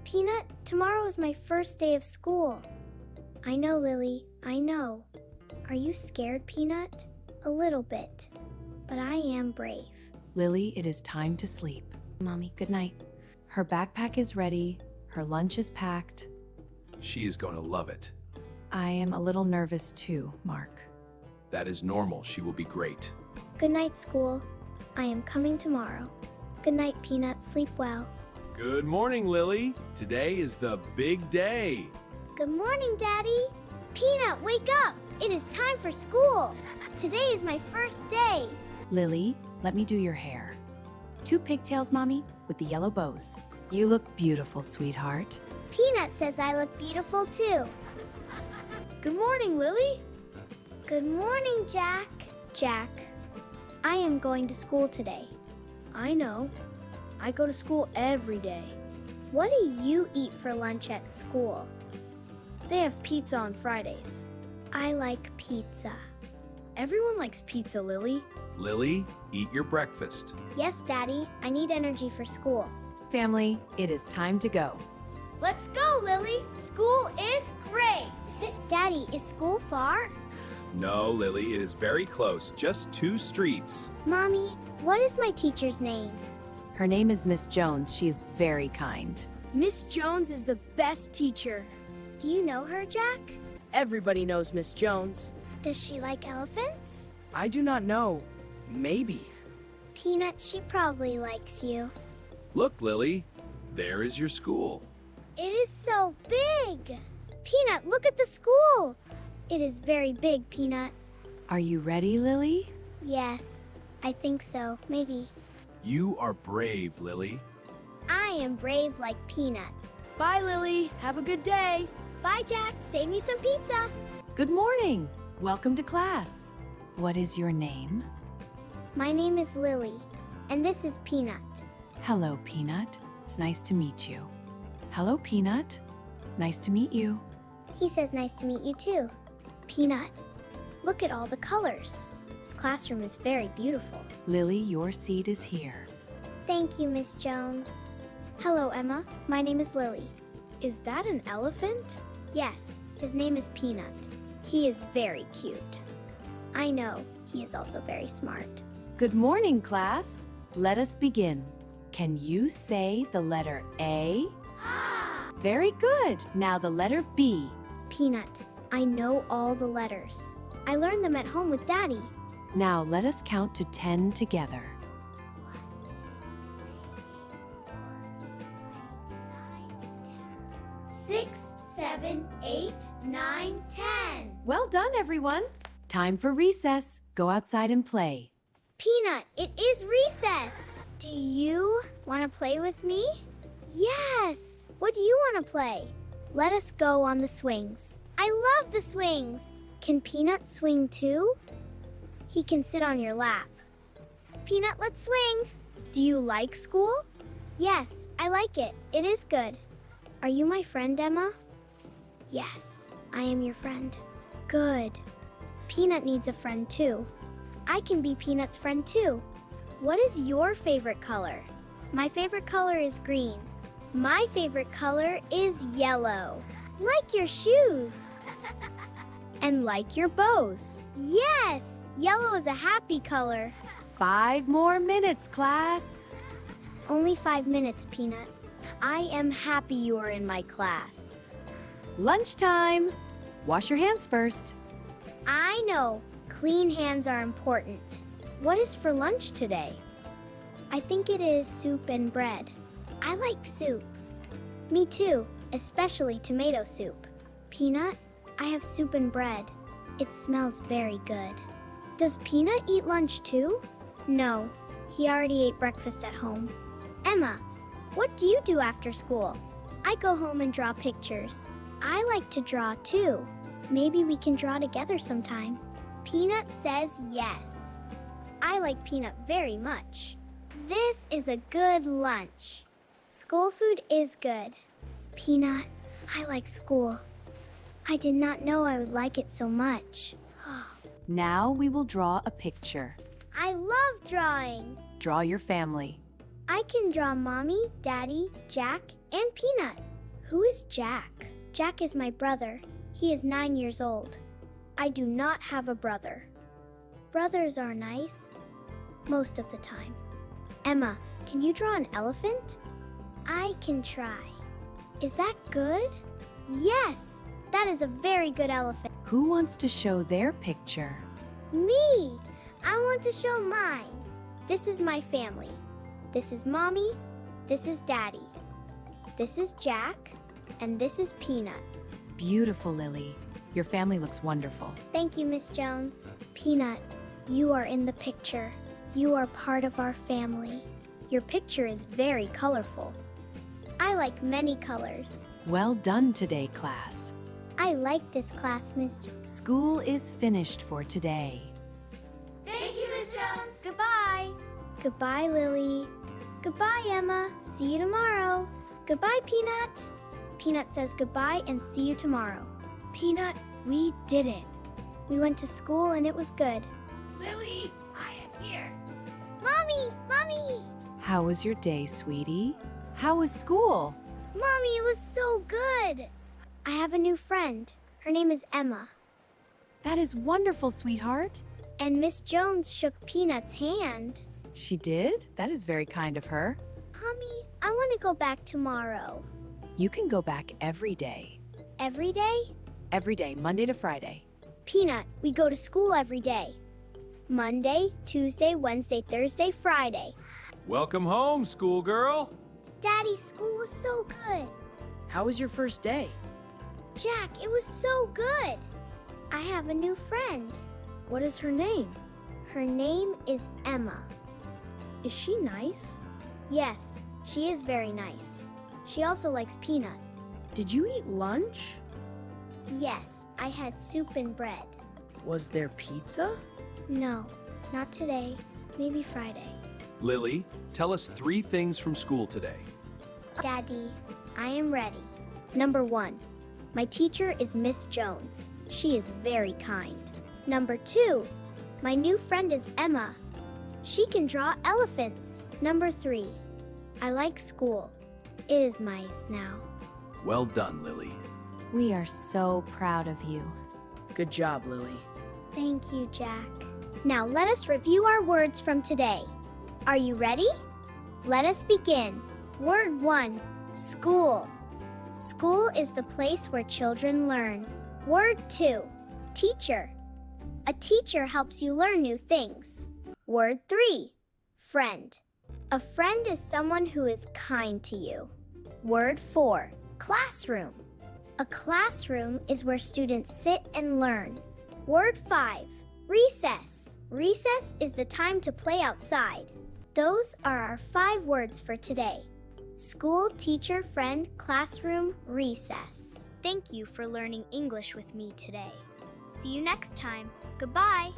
Peanut, tomorrow is my first day of school. I know, Lily, I know. Are you scared, Peanut? A little bit. But I am brave. Lily, it is time to sleep. Mommy, good night. Her backpack is ready. Her lunch is packed. She is going to love it. I am a little nervous too, Mark. That is normal. She will be great. Good night, school. I am coming tomorrow. Good night, Peanut. Sleep well. Good morning, Lily. Today is the big day. Good morning, Daddy. Peanut, wake up! It is time for school. Today is my first day. Lily, let me do your hair. 2 pigtails, Mommy, with the yellow bows. You look beautiful, sweetheart. Peanut says I look beautiful too. Good morning, Lily. Good morning, Jack. Jack, I am going to school today. I know. I go to school every day. What do you eat for lunch at school? They have pizza on Fridays. I like pizza. Everyone likes pizza, Lily. Lily, eat your breakfast. Yes, Daddy, I need energy for school. Family, it is time to go. Let's go, Lily. School is great. Daddy, is school far? No, Lily, it is very close. Just 2 streets. Mommy, what is my teacher's name? Her name is Miss Jones. She is very kind. Miss Jones is the best teacher. Do you know her, Jack? Everybody knows Miss Jones. Does she like elephants? I do not know. Maybe. Peanut, she probably likes you. Look, Lily, there is your school. It is so big. Peanut, look at the school. It is very big, Peanut. Are you ready, Lily? Yes, I think so. Maybe. You are brave, Lily. I am brave like Peanut. Bye, Lily. Have a good day. Bye, Jack. Save me some pizza. Good morning. Welcome to class. What is your name? My name is Lily, and this is Peanut. Hello, Peanut. It's nice to meet you. Hello, Peanut. Nice to meet you. He says nice to meet you too. Peanut, look at all the colors. This classroom is very beautiful. Lily, your seat is here. Thank you, Miss Jones. Hello, Emma. My name is Lily. Is that an elephant? Yes, his name is Peanut. He is very cute. I know, he is also very smart. Good morning, class. Let us begin. Can you say the letter A? Very good. Now the letter B. Peanut, I know all the letters. I learned them at home with Daddy. Now let us count to 10 together. 6, 7, 8, 9, 10. Well done, everyone. Time for recess. Go outside and play. Peanut, it is recess. Do you want to play with me? Yes. What do you want to play? Let us go on the swings. I love the swings. Can Peanut swing too? He can sit on your lap. Peanut, let's swing. Do you like school? Yes, I like it. It is good. Are you my friend, Emma? Yes, I am your friend. Good. Peanut needs a friend too. I can be Peanut's friend too. What is your favorite color? My favorite color is green. My favorite color is yellow. Like your shoes. And like your bows. Yes, yellow is a happy color. 5 more minutes, class. Only 5 minutes, Peanut. I am happy you are in my class. Lunchtime. Wash your hands first. I know. Clean hands are important. What is for lunch today? I think it is soup and bread. I like soup. Me too, especially tomato soup. Peanut, I have soup and bread. It smells very good. Does Peanut eat lunch too? No, he already ate breakfast at home. Emma, what do you do after school? I go home and draw pictures. I like to draw too. Maybe we can draw together sometime. Peanut says yes. I like Peanut very much. This is a good lunch. School food is good. Peanut, I like school. I did not know I would like it so much. Now we will draw a picture. I love drawing. Draw your family. I can draw Mommy, Daddy, Jack, and Peanut. Who is Jack? Jack is my brother. He is 9 years old. I do not have a brother. Brothers are nice. Most of the time. Emma, can you draw an elephant? I can try. Is that good? Yes! That is a very good elephant. Who wants to show their picture? Me! I want to show mine. This is my family. This is Mommy. This is Daddy. This is Jack. And this is Peanut. Beautiful, Lily. Your family looks wonderful. Thank you, Miss Jones. Peanut, you are in the picture. You are part of our family. Your picture is very colorful. I like many colors. Well done today, class. I like this class, Miss. School is finished for today. Thank you, Miss Jones. Goodbye. Goodbye, Lily. Goodbye, Emma. See you tomorrow. Goodbye, Peanut. Peanut says goodbye and see you tomorrow. Peanut, we did it. We went to school and it was good. Lily, I am here. Mommy! Mommy! How was your day, sweetie? How was school? Mommy, it was so good. I have a new friend. Her name is Emma. That is wonderful, sweetheart. And Miss Jones shook Peanut's hand. She did? That is very kind of her. Mommy, I want to go back tomorrow. You can go back every day. Every day? Every day, Monday to Friday. Peanut, we go to school every day. Monday, Tuesday, Wednesday, Thursday, Friday. Welcome home, schoolgirl. Daddy, school was so good. How was your first day? Jack, it was so good. I have a new friend. What is her name? Her name is Emma. Is she nice? Yes, she is very nice. She also likes Peanut. Did you eat lunch? Yes, I had soup and bread. Was there pizza? No, not today. Maybe Friday. Lily, tell us 3 things from school today. Daddy, I am ready. Number 1, my teacher is Miss Jones. She is very kind. Number 2, my new friend is Emma. She can draw elephants. Number 3, I like school. It is nice now. Well done, Lily. We are so proud of you. Good job, Lily. Thank you, Jack. Now let us review our words from today. Are you ready? Let us begin. Word 1, school. School is the place where children learn. Word 2, teacher. A teacher helps you learn new things. Word 3, friend. A friend is someone who is kind to you. Word 4, classroom. A classroom is where students sit and learn. Word 5, recess. Recess is the time to play outside. Those are our 5 words for today. School, teacher, friend, classroom, recess. Thank you for learning English with me today. See you next time. Goodbye.